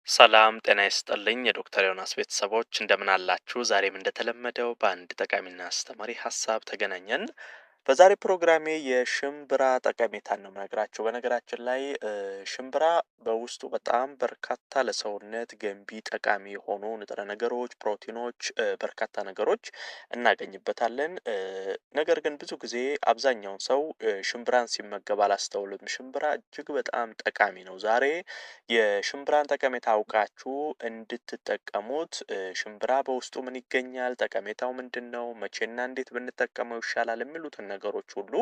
ሰላም ጤና ይስጥልኝ የዶክተር ዮናስ ቤተሰቦች እንደምን አላችሁ? ዛሬም እንደተለመደው በአንድ ጠቃሚና አስተማሪ ሀሳብ ተገናኘን። በዛሬ ፕሮግራሜ የሽምብራ ጠቀሜታን ነው የምነግራችሁ። በነገራችን ላይ ሽምብራ በውስጡ በጣም በርካታ ለሰውነት ገንቢ ጠቃሚ የሆኑ ንጥረ ነገሮች፣ ፕሮቲኖች፣ በርካታ ነገሮች እናገኝበታለን። ነገር ግን ብዙ ጊዜ አብዛኛውን ሰው ሽምብራን ሲመገብ አላስተውልም። ሽምብራ እጅግ በጣም ጠቃሚ ነው። ዛሬ የሽምብራን ጠቀሜታ አውቃችሁ እንድትጠቀሙት ሽምብራ በውስጡ ምን ይገኛል፣ ጠቀሜታው ምንድን ነው፣ መቼና እንዴት ብንጠቀመው ይሻላል የሚሉትን ነገሮች ሁሉ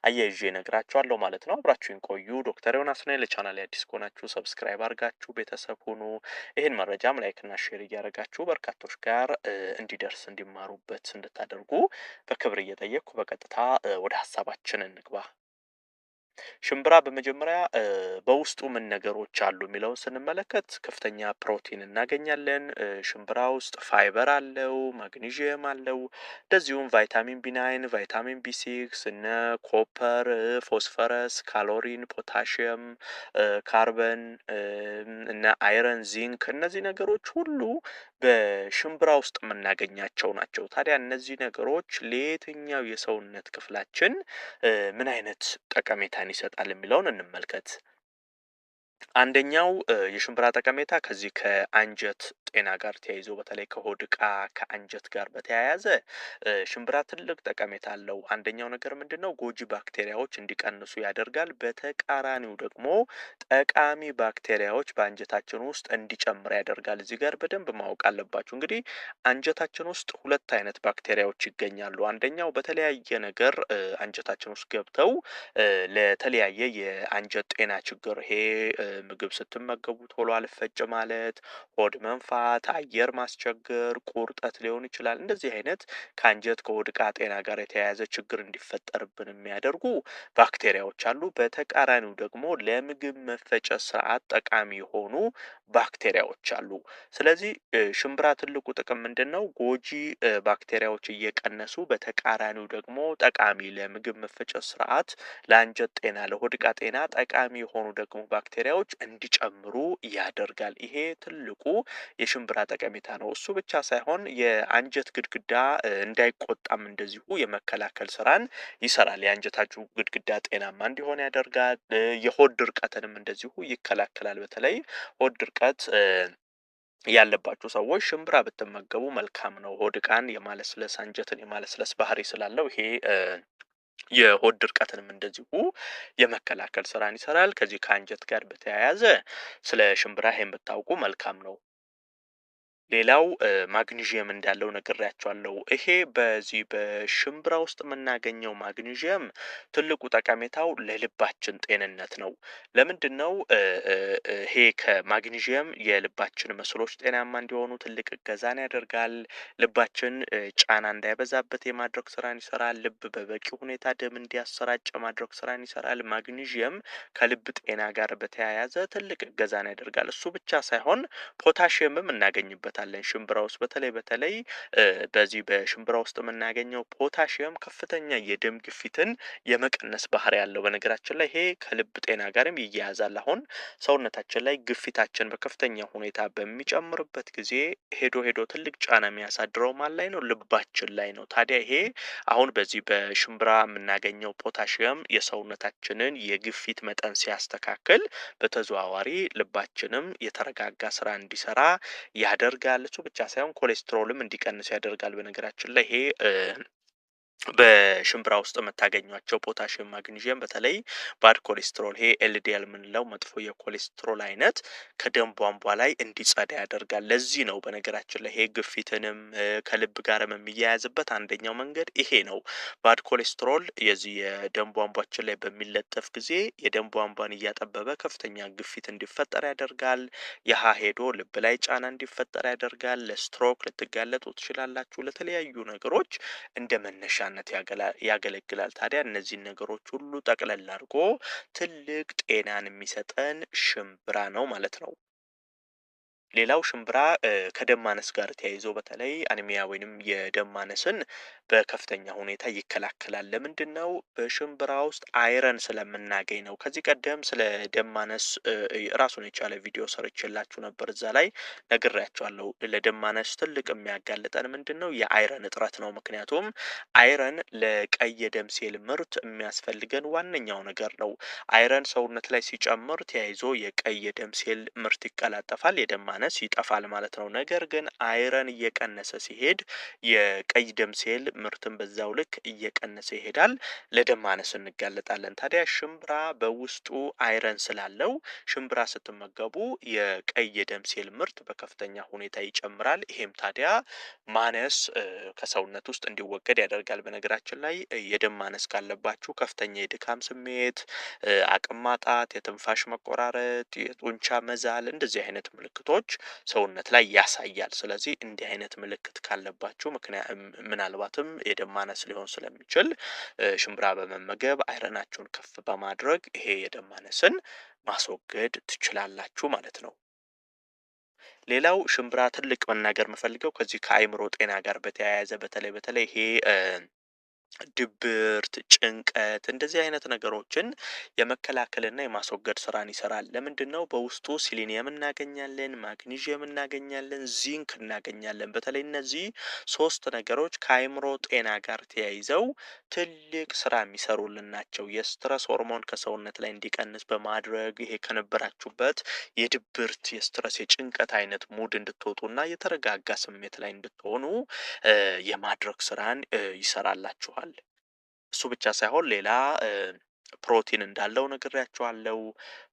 አያይዤ እነግራችኋለሁ ማለት ነው። አብራችሁን ቆዩ። ዶክተር ዮናስ ነኝ። ለቻናሌ አዲስ ከሆናችሁ ሰብስክራይብ አድርጋችሁ ቤተሰብ ሁኑ። ይህን መረጃም ላይክና ሼር እያደረጋችሁ በርካቶች ጋር እንዲደርስ እንዲማሩበት እንድታደርጉ በክብር እየጠየቅኩ በቀጥታ ወደ ሀሳባችን እንግባ። ሽምብራ በመጀመሪያ በውስጡ ምን ነገሮች አሉ የሚለውን ስንመለከት ከፍተኛ ፕሮቲን እናገኛለን። ሽምብራ ውስጥ ፋይበር አለው፣ ማግኒዥየም አለው፣ እንደዚሁም ቫይታሚን ቢ9፣ ቫይታሚን ቢ6 እነ ኮፐር፣ ፎስፈረስ፣ ካሎሪን፣ ፖታሽየም፣ ካርበን እነ አይረን፣ ዚንክ እነዚህ ነገሮች ሁሉ በሽምብራ ውስጥ የምናገኛቸው ናቸው። ታዲያ እነዚህ ነገሮች ለየትኛው የሰውነት ክፍላችን ምን አይነት ጠቀሜታን ይሰጣል የሚለውን እንመልከት። አንደኛው የሽምብራ ጠቀሜታ ከዚህ ከአንጀት ጤና ጋር ተያይዞ በተለይ ከሆድ ዕቃ ከአንጀት ጋር በተያያዘ ሽምብራ ትልቅ ጠቀሜታ አለው። አንደኛው ነገር ምንድነው? ጎጂ ባክቴሪያዎች እንዲቀንሱ ያደርጋል። በተቃራኒው ደግሞ ጠቃሚ ባክቴሪያዎች በአንጀታችን ውስጥ እንዲጨምር ያደርጋል። እዚህ ጋር በደንብ ማወቅ አለባችሁ። እንግዲህ አንጀታችን ውስጥ ሁለት አይነት ባክቴሪያዎች ይገኛሉ። አንደኛው በተለያየ ነገር አንጀታችን ውስጥ ገብተው ለተለያየ የአንጀት ጤና ችግር ይሄ ምግብ ስትመገቡ ቶሎ አልፈጭ ማለት፣ ሆድ መንፋት፣ አየር ማስቸገር፣ ቁርጠት ሊሆን ይችላል። እንደዚህ አይነት ከአንጀት ከሆድ ዕቃ ጤና ጋር የተያያዘ ችግር እንዲፈጠርብን የሚያደርጉ ባክቴሪያዎች አሉ። በተቃራኒው ደግሞ ለምግብ መፈጨት ስርዓት ጠቃሚ የሆኑ ባክቴሪያዎች አሉ። ስለዚህ ሽምብራ ትልቁ ጥቅም ምንድን ነው? ጎጂ ባክቴሪያዎች እየቀነሱ በተቃራኒው ደግሞ ጠቃሚ ለምግብ መፈጨት ስርዓት ለአንጀት ጤና ለሆድ ዕቃ ጤና ጠቃሚ የሆኑ ደግሞ ባክቴሪያዎች እንዲጨምሩ ያደርጋል። ይሄ ትልቁ የሽምብራ ጠቀሜታ ነው። እሱ ብቻ ሳይሆን የአንጀት ግድግዳ እንዳይቆጣም እንደዚሁ የመከላከል ስራን ይሰራል። የአንጀታችሁ ግድግዳ ጤናማ እንዲሆን ያደርጋል። የሆድ ድርቀትንም እንደዚሁ ይከላከላል። በተለይ ሆድ ድርቀት ያለባችሁ ሰዎች ሽምብራ ብትመገቡ መልካም ነው። ሆድ ዕቃን የማለስለስ አንጀትን የማለስለስ ባህሪ ስላለው ይሄ የሆድ ድርቀትንም እንደዚሁ የመከላከል ስራን ይሰራል። ከዚህ ከአንጀት ጋር በተያያዘ ስለ ሽምብራ ይሄን ብታውቁ መልካም ነው። ሌላው ማግኒዥየም እንዳለው ነግሬያችኋለሁ። ይሄ በዚህ በሽምብራ ውስጥ የምናገኘው ማግኒዥየም ትልቁ ጠቀሜታው ለልባችን ጤንነት ነው። ለምንድነው? ይሄ ከማግኒዥየም የልባችን መስሎች ጤናማ እንዲሆኑ ትልቅ እገዛን ያደርጋል። ልባችን ጫና እንዳይበዛበት የማድረግ ስራን ይሰራል። ልብ በበቂ ሁኔታ ደም እንዲያሰራጭ የማድረግ ስራን ይሰራል። ማግኒዥየም ከልብ ጤና ጋር በተያያዘ ትልቅ እገዛን ያደርጋል። እሱ ብቻ ሳይሆን ፖታሽየምም እናገኝበታለን። ሽምብራ ውስጥ በተለይ በዚህ በሽምብራ ውስጥ የምናገኘው ፖታሽየም ከፍተኛ የደም ግፊትን የመቀነስ ባህሪ ያለው። በነገራችን ላይ ይሄ ከልብ ጤና ጋርም ይያያዛል። አሁን ሰውነታችን ላይ ግፊታችን በከፍተኛ ሁኔታ በሚጨምርበት ጊዜ ሄዶ ትልቅ ጫና የሚያሳድረው ማን ላይ ነው? ልባችን ላይ ነው። ታዲያ ይሄ አሁን በዚህ በሽምብራ የምናገኘው ፖታሽየም የሰውነታችንን የግፊት መጠን ሲያስተካክል በተዘዋዋሪ ልባችንም የተረጋጋ ስራ እንዲሰራ ያደርጋል። እሱ ብቻ ሳይሆን ኮሌስትሮልም እንዲቀንስ ያደርጋል። በነገራችን ላይ ይሄ በሽምብራ ውስጥ የምታገኟቸው ፖታሽየም፣ ማግኒዥየም በተለይ ባድ ኮሌስትሮል ይሄ ኤልዲኤል የምንለው መጥፎ የኮሌስትሮል አይነት ከደም ቧንቧ ላይ እንዲጸዳ ያደርጋል። ለዚህ ነው በነገራችን ላይ ይሄ ግፊትንም ከልብ ጋርም የሚያያዝበት አንደኛው መንገድ ይሄ ነው። ባድ ኮሌስትሮል የዚህ የደም ቧንቧችን ላይ በሚለጠፍ ጊዜ የደም ቧንቧን እያጠበበ ከፍተኛ ግፊት እንዲፈጠር ያደርጋል። ያሃ ሄዶ ልብ ላይ ጫና እንዲፈጠር ያደርጋል። ለስትሮክ ልትጋለጡ ትችላላችሁ። ለተለያዩ ነገሮች እንደ መነሻነት ያገለግላል። ታዲያ እነዚህን ነገሮች ሁሉ ጠቅለል አድርጎ ትልቅ ጤናን የሚሰጠን ሽምብራ ነው ማለት ነው። ሌላው ሽምብራ ከደም ማነስ ጋር ተያይዞ በተለይ አኒሚያ ወይንም የደም ማነስን በከፍተኛ ሁኔታ ይከላከላል። ለምንድነው? በሽምብራ ውስጥ አይረን ስለምናገኝ ነው። ከዚህ ቀደም ስለ ደም ማነስ ራሱን የቻለ ቪዲዮ ሰርቼላችሁ ነበር። እዛ ላይ ነግሬያችኋለሁ። ለደም ማነስ ትልቅ የሚያጋልጠን ምንድነው? የአይረን እጥረት ነው። ምክንያቱም አይረን ለቀይ የደም ሴል ምርት የሚያስፈልገን ዋነኛው ነገር ነው። አይረን ሰውነት ላይ ሲጨምር ተያይዞ የቀይ የደም ሴል ምርት ይቀላጠፋል፣ የደም ማነስ ይጠፋል ማለት ነው። ነገር ግን አይረን እየቀነሰ ሲሄድ የቀይ ደም ሴል ምርትን በዛው ልክ እየቀነሰ ይሄዳል። ለደም ማነስ እንጋለጣለን። ታዲያ ሽምብራ በውስጡ አይረን ስላለው ሽምብራ ስትመገቡ የቀይ የደም ሴል ምርት በከፍተኛ ሁኔታ ይጨምራል። ይሄም ታዲያ ማነስ ከሰውነት ውስጥ እንዲወገድ ያደርጋል። በነገራችን ላይ የደም ማነስ ካለባችሁ ከፍተኛ የድካም ስሜት፣ አቅም ማጣት፣ የትንፋሽ መቆራረጥ፣ የጡንቻ መዛል እንደዚህ አይነት ምልክቶች ሰውነት ላይ ያሳያል። ስለዚህ እንዲህ አይነት ምልክት ካለባችሁ ምናልባትም የደም ማነስ ሊሆን ስለሚችል ሽምብራ በመመገብ አይረናችሁን ከፍ በማድረግ ይሄ የደም ማነስን ማስወገድ ትችላላችሁ ማለት ነው። ሌላው ሽምብራ ትልቅ መናገር የምፈልገው ከዚህ ከአእምሮ ጤና ጋር በተያያዘ በተለይ ይሄ ድብርት፣ ጭንቀት እንደዚህ አይነት ነገሮችን የመከላከልና የማስወገድ ስራን ይሰራል። ለምንድነው? በውስጡ ሲሊኒየም እናገኛለን፣ ማግኒዥየም እናገኛለን፣ ዚንክ እናገኛለን። በተለይ እነዚህ ሶስት ነገሮች ከአእምሮ ጤና ጋር ተያይዘው ትልቅ ስራ የሚሰሩልን ናቸው። የስትረስ ሆርሞን ከሰውነት ላይ እንዲቀንስ በማድረግ ይሄ ከነበራችሁበት የድብርት፣ የስትረስ፣ የጭንቀት አይነት ሙድ እንድትወጡና የተረጋጋ ስሜት ላይ እንድትሆኑ የማድረግ ስራን ይሰራላችኋል። እሱ ብቻ ሳይሆን ሌላ ፕሮቲን እንዳለው ነግሬያችኋለሁ።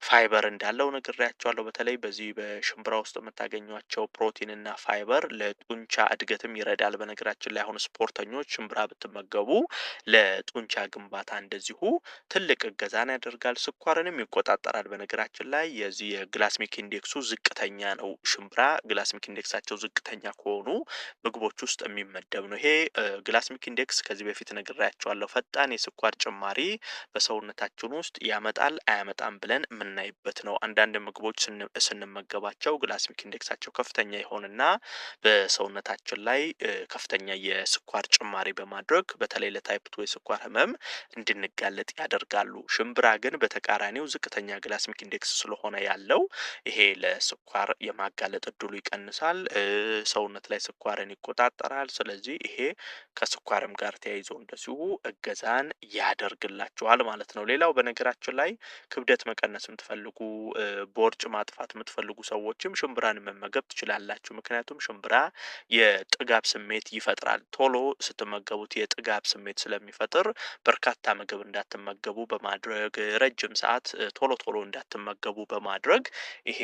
ፋይበር እንዳለው ነግሬያችኋለሁ። በተለይ በዚህ በሽምብራ ውስጥ የምታገኟቸው ፕሮቲን እና ፋይበር ለጡንቻ እድገትም ይረዳል። በነገራችን ላይ አሁን ስፖርተኞች ሽምብራ ብትመገቡ ለጡንቻ ግንባታ እንደዚሁ ትልቅ እገዛን ያደርጋል። ስኳርንም ይቆጣጠራል። በነገራችን ላይ የዚህ የግላስሚክ ኢንዴክሱ ዝቅተኛ ነው። ሽምብራ ግላስሚክ ኢንዴክሳቸው ዝቅተኛ ከሆኑ ምግቦች ውስጥ የሚመደብ ነው። ይሄ ግላስሚክ ኢንዴክስ ከዚህ በፊት ነግሬያችኋለሁ። ፈጣን የስኳር ጭማሪ በሰውነታችን ውስጥ ያመጣል አያመጣም ብለን የምናይበት ነው። አንዳንድ ምግቦች ስንመገባቸው ግላስሚክ ኢንዴክሳቸው ከፍተኛ ይሆንና በሰውነታችን ላይ ከፍተኛ የስኳር ጭማሪ በማድረግ በተለይ ለታይፕ 2 የስኳር ህመም እንድንጋለጥ ያደርጋሉ። ሽምብራ ግን በተቃራኒው ዝቅተኛ ግላስሚክ ኢንዴክስ ስለሆነ ያለው ይሄ ለስኳር የማጋለጥ እድሉ ይቀንሳል። ሰውነት ላይ ስኳርን ይቆጣጠራል። ስለዚህ ይሄ ከስኳርም ጋር ተያይዞ እንደዚሁ እገዛን ያደርግላችኋል ማለት ነው። ሌላው በነገራችን ላይ ክብደት መቀነስ የምትፈልጉ ቦርጭ ማጥፋት የምትፈልጉ ሰዎችም ሽምብራን መመገብ ትችላላችሁ። ምክንያቱም ሽምብራ የጥጋብ ስሜት ይፈጥራል። ቶሎ ስትመገቡት የጥጋብ ስሜት ስለሚፈጥር በርካታ ምግብ እንዳትመገቡ በማድረግ ረጅም ሰዓት ቶሎ እንዳትመገቡ በማድረግ ይሄ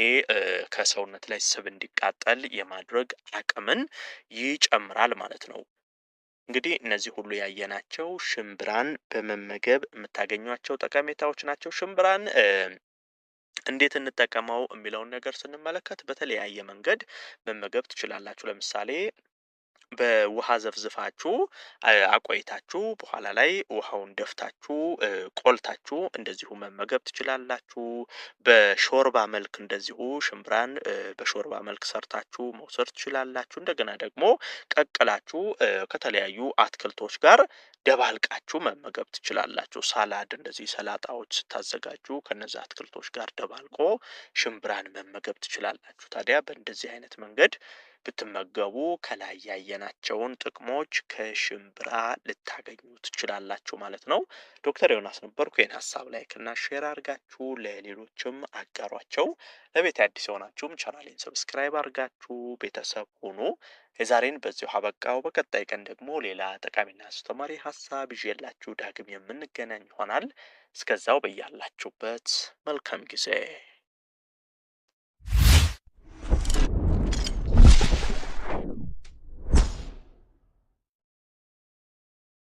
ከሰውነት ላይ ስብ እንዲቃጠል የማድረግ አቅምን ይጨምራል ማለት ነው። እንግዲህ እነዚህ ሁሉ ያየናቸው ሽምብራን በመመገብ የምታገኟቸው ጠቀሜታዎች ናቸው። ሽምብራን እንዴት እንጠቀመው የሚለውን ነገር ስንመለከት በተለያየ መንገድ መመገብ ትችላላችሁ። ለምሳሌ በውሃ ዘፍዝፋችሁ አቆይታችሁ በኋላ ላይ ውሃውን ደፍታችሁ ቆልታችሁ እንደዚሁ መመገብ ትችላላችሁ። በሾርባ መልክ እንደዚሁ ሽምብራን በሾርባ መልክ ሰርታችሁ መውሰድ ትችላላችሁ። እንደገና ደግሞ ቀቅላችሁ ከተለያዩ አትክልቶች ጋር ደባልቃችሁ መመገብ ትችላላችሁ። ሳላድ እንደዚህ ሰላጣዎች ስታዘጋጁ ከነዛ አትክልቶች ጋር ደባልቆ ሽምብራን መመገብ ትችላላችሁ። ታዲያ በእንደዚህ አይነት መንገድ ብትመገቡ ከላይ ያየናቸውን ጥቅሞች ከሽምብራ ልታገኙ ትችላላችሁ ማለት ነው። ዶክተር ዮናስ ነበርኩ። ይህን ሀሳብ ላይክ እና ሼር አድርጋችሁ ለሌሎችም አጋሯቸው። ለቤት አዲስ የሆናችሁም ቻናሌን ሰብስክራይብ አድርጋችሁ ቤተሰብ ሁኑ። የዛሬን በዚሁ አበቃው። በቀጣይ ቀን ደግሞ ሌላ ጠቃሚና አስተማሪ ሀሳብ ይዤላችሁ ዳግም የምንገናኝ ይሆናል። እስከዛው በያላችሁበት መልካም ጊዜ